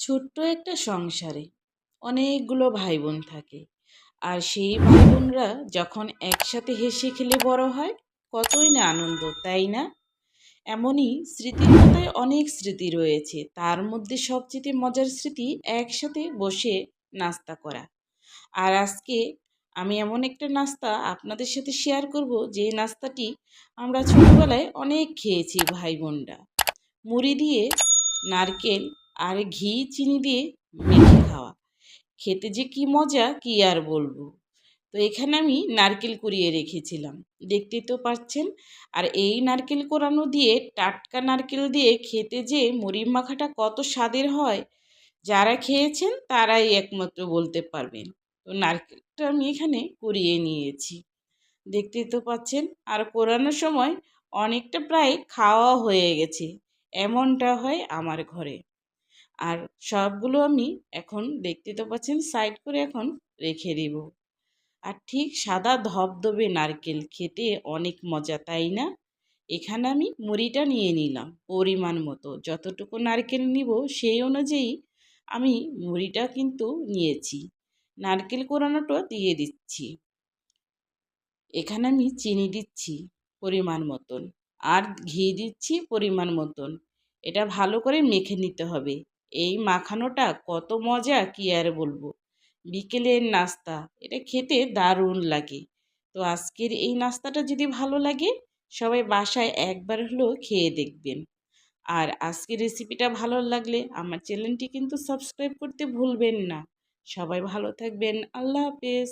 ছোট্ট একটা সংসারে অনেকগুলো ভাই বোন থাকে। আর সেই ভাই বোনরা যখন একসাথে হেসে খেলে বড় হয়, কতই না আনন্দ, তাই না? এমনই স্মৃতির পাতায় অনেক স্মৃতি রয়েছে, তার মধ্যে সবচেয়ে মজার স্মৃতি একসাথে বসে নাস্তা করা। আর আজকে আমি এমন একটা নাস্তা আপনাদের সাথে শেয়ার করব, যে নাস্তাটি আমরা ছোটবেলায় অনেক খেয়েছি ভাই বোনরা। মুড়ি দিয়ে নারকেল আর ঘি চিনি দিয়ে মেখে খাওয়া, খেতে যে কি মজা কি আর বলবো। তো এখানে আমি নারকেল কুড়িয়ে রেখেছিলাম, দেখতেই তো পাচ্ছেন। আর এই নারকেল কোরানো দিয়ে, টাটকা নারকেল দিয়ে খেতে যে মুড়ি মাখাটা কত স্বাদের হয়, যারা খেয়েছেন তারাই একমাত্র বলতে পারবেন। তো নারকেলটা আমি এখানে কুড়িয়ে নিয়েছি, দেখতেই তো পাচ্ছেন। আর কোরানোর সময় অনেকটা প্রায় খাওয়া হয়ে গেছে, এমনটা হয় আমার ঘরে। আর সবগুলো আমি এখন, দেখতে তো পাচ্ছেন, সাইড করে এখন রেখে দেব। আর ঠিক সাদা ধবধবে নারকেল খেতে অনেক মজা, তাই না? এখানে আমি মুড়িটা নিয়ে নিলাম পরিমাণ মতো, যতটুকু নারকেল নিব সেই অনুযায়ী আমি মুড়িটা কিন্তু নিয়েছি। নারকেল কোরানোটা দিয়ে দিচ্ছি। এখানে আমি চিনি দিচ্ছি পরিমাণ মতন, আর ঘি দিচ্ছি পরিমাণ মতন। এটা ভালো করে মেখে নিতে হবে। এই মাখানোটা কত মজা কি আর বলবো। বিকেলের নাস্তা, এটা খেতে দারুণ লাগে। তো আজকের এই নাস্তাটা যদি ভালো লাগে, সবাই বাসায় একবার হলেও খেয়ে দেখবেন। আর আজকের রেসিপিটা ভালো লাগলে আমার চ্যানেলটি কিন্তু সাবস্ক্রাইব করতে ভুলবেন না। সবাই ভালো থাকবেন। আল্লাহ হাফেজ।